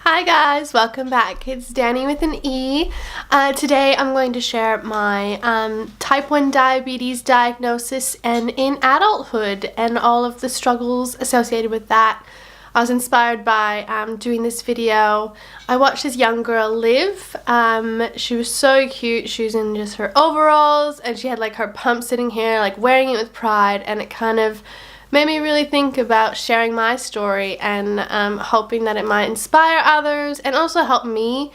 Hi guys, welcome back. It's Danny with an E. Today I'm going to share my type 1 diabetes diagnosis and in adulthood and all of the struggles associated with that. I was inspired by doing this video. I watched this young girl live. She was so cute. She was in just her overalls and she had like her pump sitting here, like wearing it with pride, and it kind of made me really think about sharing my story and hoping that it might inspire others and also help me.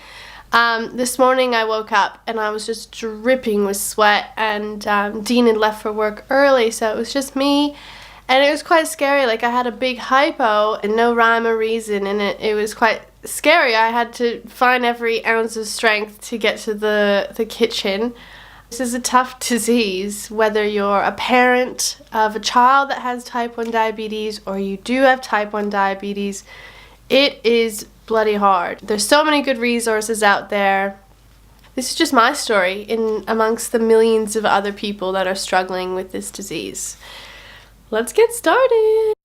This morning I woke up and I was just dripping with sweat, and Dean had left for work early, so it was just me, and it was quite scary. Like, I had a big hypo and no rhyme or reason, and it was quite scary. I had to find every ounce of strength to get to the kitchen. This is a tough disease, whether you're a parent of a child that has type 1 diabetes or you do have type 1 diabetes. It is bloody hard. There's so many good resources out there. This is just my story in amongst the millions of other people that are struggling with this disease. Let's get started.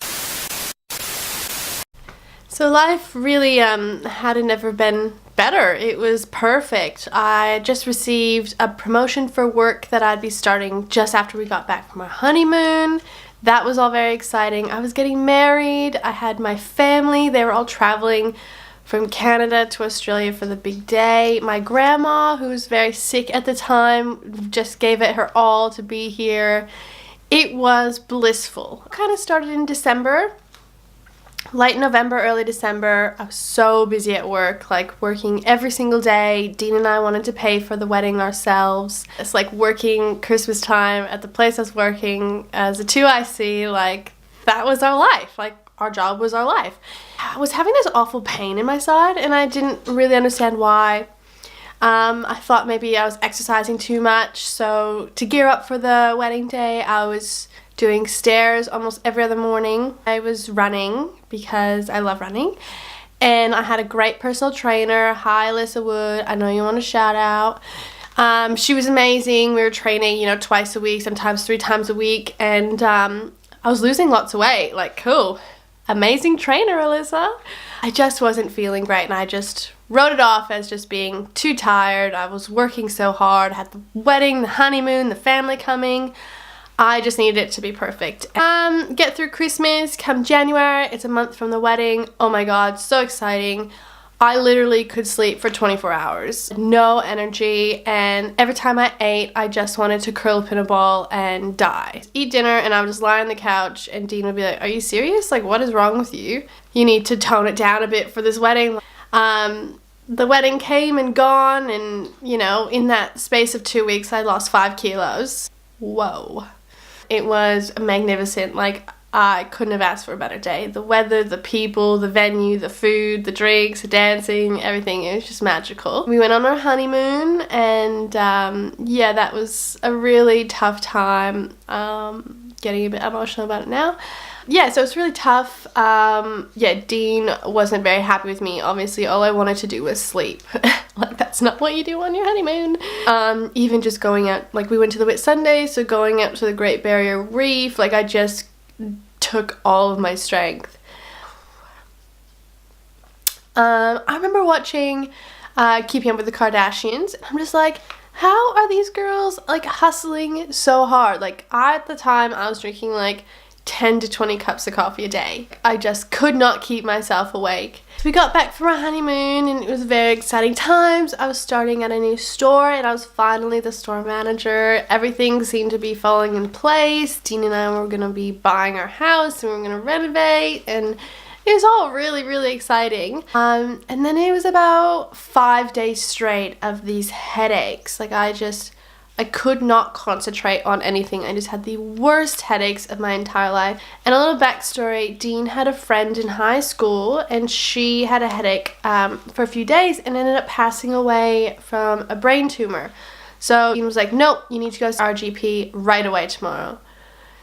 So life really hadn't ever been better. It was perfect. I just received a promotion for work that I'd be starting just after we got back from our honeymoon. That was all very exciting. I was getting married. I had my family. They were all traveling from Canada to Australia for the big day. My grandma, who was very sick at the time, just gave it her all to be here. It was blissful. It kind of started in December. Late November, early December. I was so busy at work, like working every single day. Dean and I wanted to pay for the wedding ourselves. It's like working Christmas time at the place I was working as a 2IC, like that was our life. Like, our job was our life. I was having this awful pain in my side and I didn't really understand why. I thought maybe I was exercising too much, so to gear up for the wedding day, I was doing stairs almost every other morning. I was running because I love running, and I had a great personal trainer. Hi, Alyssa Wood. I know you want to shout out. She was amazing. We were training, twice a week, sometimes 3 times a week, and I was losing lots of weight. Like, cool. Amazing trainer, Alyssa. I just wasn't feeling great, and I just wrote it off as just being too tired. I was working so hard, had the wedding, the honeymoon, the family coming. I just needed it to be perfect. Get through Christmas, come January, it's a month from the wedding. Oh my god, so exciting. I literally could sleep for 24 hours. No energy, and every time I ate, I just wanted to curl up in a ball and die. Eat dinner and I would just lie on the couch and Dean would be like, "Are you serious? Like, what is wrong with you? You need to tone it down a bit for this wedding." The wedding came and gone, and in that space of 2 weeks I lost 5 kilos. Whoa. It was magnificent. Like, I couldn't have asked for a better day. The weather, the people, the venue, the food, the drinks, the dancing, everything. It was just magical. We went on our honeymoon, and yeah, that was a really tough time. Getting a bit emotional about it now. Yeah, so it's really tough. Yeah, Dean wasn't very happy with me. Obviously, all I wanted to do was sleep. Like, that's not what you do on your honeymoon. Even just going out, like, we went to the Whitsunday, so going out to the Great Barrier Reef, like, I just took all of my strength. I remember watching Keeping Up with the Kardashians, and I'm just like, how are these girls, like, hustling so hard? Like, at the time, I was drinking, like, 10 to 20 cups of coffee a day. I just could not keep myself awake. We got back from our honeymoon and it was very exciting times. I was starting at a new store and I was finally the store manager. Everything seemed to be falling in place. Dean and I were gonna be buying our house and we were gonna renovate, and it was all really, really exciting. And then it was about 5 days straight of these headaches. Like, I could not concentrate on anything. I just had the worst headaches of my entire life. And a little backstory, Dean had a friend in high school and she had a headache for a few days and ended up passing away from a brain tumor. So Dean was like, "Nope, you need to go to our GP right away tomorrow."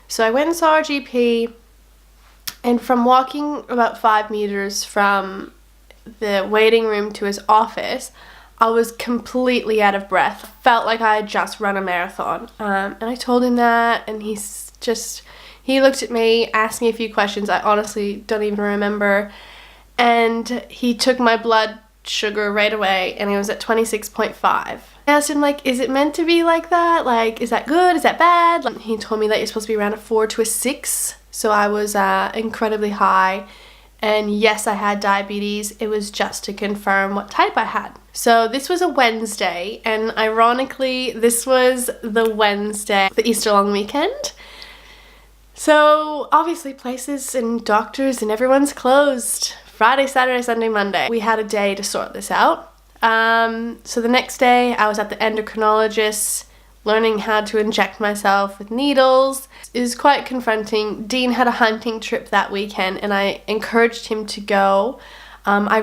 So I went and saw our GP, and from walking about 5 meters from the waiting room to his office, I was completely out of breath. Felt like I had just run a marathon. And I told him that, and he looked at me, asked me a few questions I honestly don't even remember. and he took my blood sugar right away, and it was at 26.5. I asked him, like, is it meant to be like that? Like, is that good? Is that bad? Like, he told me that you're supposed to be around a 4 to a 6, so I was incredibly high. And yes, I had diabetes. It was just to confirm what type I had. So this was a Wednesday, and ironically, this was the Wednesday, the Easter long weekend. So obviously places and doctors and everyone's closed. Friday, Saturday, Sunday, Monday. We had a day to sort this out. So the next day I was at the endocrinologist learning how to inject myself with needles. It was quite confronting. Dean had a hunting trip that weekend and I encouraged him to go. I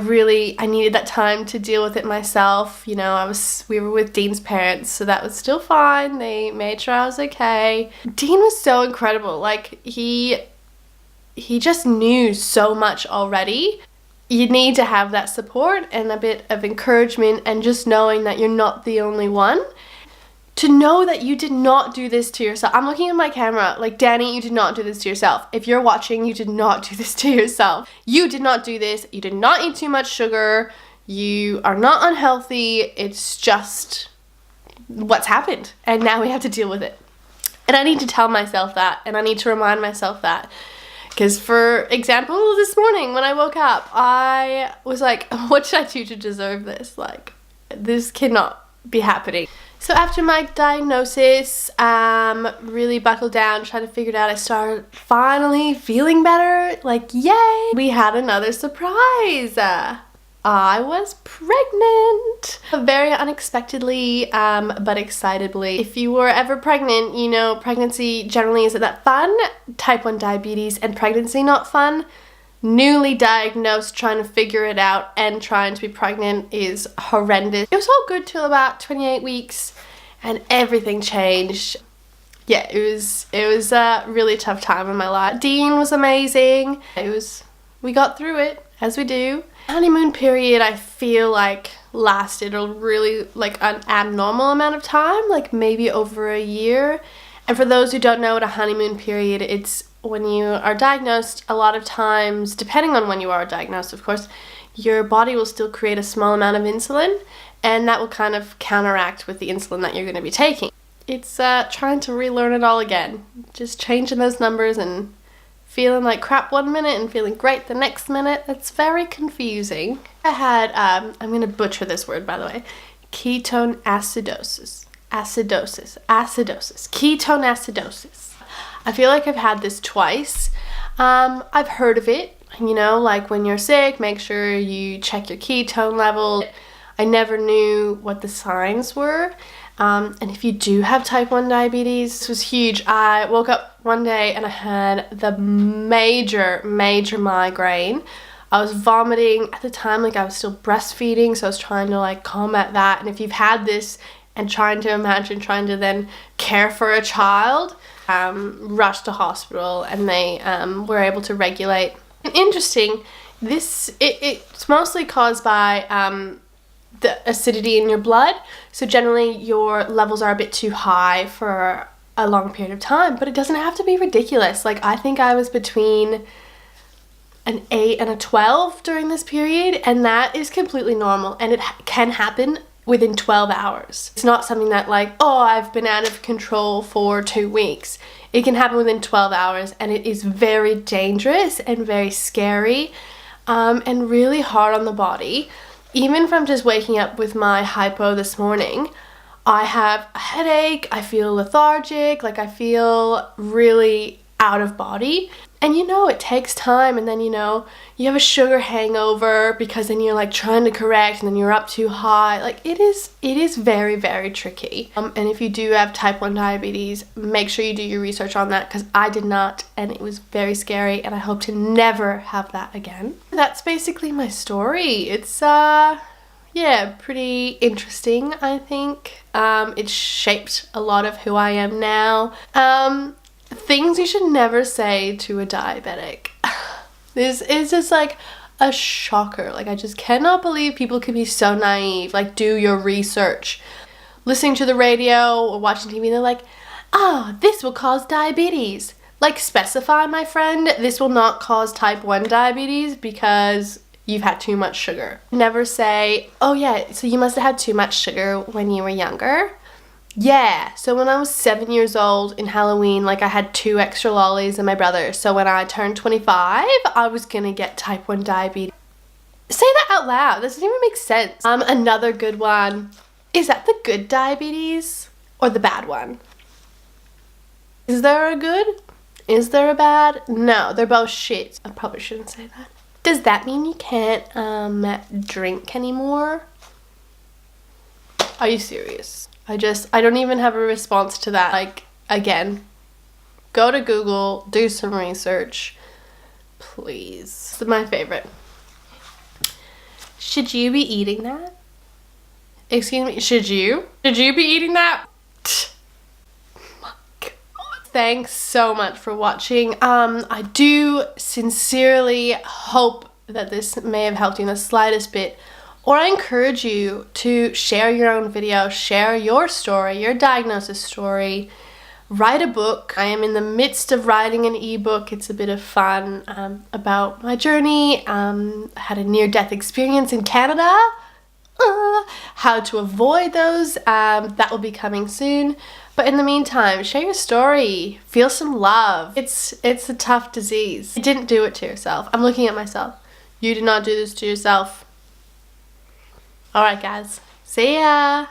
needed that time to deal with it myself. You know, we were with Dean's parents, so that was still fine. They made sure I was okay. Dean was so incredible. Like, he just knew so much already. You need to have that support and a bit of encouragement, and just knowing that you're not the only one. To know that you did not do this to yourself. I'm looking at my camera like, Danny, you did not do this to yourself. If you're watching, you did not do this to yourself. You did not do this. You did not eat too much sugar. You are not unhealthy. It's just what's happened. And now we have to deal with it. And I need to tell myself that. And I need to remind myself that. Because, for example, this morning when I woke up, I was like, what should I do to deserve this? Like, this cannot be happening. So after my diagnosis, really buckled down, tried to figure it out, I started finally feeling better. Like, yay! We had another surprise. I was pregnant. Very unexpectedly, but excitedly. If you were ever pregnant, you know pregnancy generally isn't that fun. Type 1 diabetes and pregnancy not fun. Newly diagnosed, trying to figure it out and trying to be pregnant is horrendous. It was all good till about 28 weeks and everything changed. Yeah, it was a really tough time in my life. Dean was amazing. We got through it, as we do. Honeymoon period, I feel like, lasted a really, like, an abnormal amount of time, like maybe over a year. And for those who don't know what a honeymoon period, it's when you are diagnosed. A lot of times, depending on when you are diagnosed, of course, your body will still create a small amount of insulin, and that will kind of counteract with the insulin that you're going to be taking. It's trying to relearn it all again, just changing those numbers and feeling like crap one minute and feeling great the next minute. It's very confusing. I had, I'm going to butcher this word, by the way, ketone acidosis. Ketone acidosis. I feel like I've had this twice. I've heard of it, you know, like when you're sick, make sure you check your ketone level. I never knew what the signs were. And if you do have type 1 diabetes, this was huge. I woke up one day and I had the major migraine. I was vomiting at the time, like I was still breastfeeding, so I was trying to like combat that. And if you've had this and trying to imagine trying to then care for a child, rushed to hospital and they were able to regulate. And interesting, it's mostly caused by the acidity in your blood. So generally your levels are a bit too high for a long period of time, but it doesn't have to be ridiculous. Like, I think I was between an 8 and a 12 during this period, and that is completely normal, and it can happen within 12 hours. It's not something that like, oh, I've been out of control for 2 weeks. It can happen within 12 hours, and it is very dangerous and very scary, and really hard on the body. Even from just waking up with my hypo this morning, I have a headache, I feel lethargic, like I feel really out of body. And you know, it takes time, and then you know, you have a sugar hangover because then you're like trying to correct and then you're up too high. Like it is very, very tricky. And if you do have type 1 diabetes, make sure you do your research on that, because I did not, and it was very scary, and I hope to never have that again. That's basically my story. It's yeah, pretty interesting, I think. It shaped a lot of who I am now. Things you should never say to a diabetic. This is just like a shocker. Like, I just cannot believe people can be so naive. Like, do your research. Listening to the radio or watching TV, they're like, oh, this will cause diabetes. Like, specify, my friend, this will not cause type 1 diabetes, because you've had too much sugar. Never say, oh yeah, so you must have had too much sugar when you were younger. Yeah, so when I was 7 years old in Halloween, like I had 2 extra lollies and my brother. So when I turned 25, I was gonna get type 1 diabetes. Say that out loud, that doesn't even make sense. Another good one, is that the good diabetes or the bad one? Is there a good? Is there a bad? No, they're both shit. I probably shouldn't say that. Does that mean you can't drink anymore? Are you serious? I don't even have a response to that. Like, again, go to Google, do some research, please. This is my favorite. Should you be eating that? Excuse me, should you? Should you be eating that? My God. Thanks so much for watching. I do sincerely hope that this may have helped you in the slightest bit. Or I encourage you to share your own video, share your story, your diagnosis story, write a book. I am in the midst of writing an ebook. It's a bit of fun about my journey. I had a near-death experience in Canada. How to avoid those. That will be coming soon. But in the meantime, share your story. Feel some love. It's a tough disease. You didn't do it to yourself. I'm looking at myself. You did not do this to yourself. Alright guys, see ya!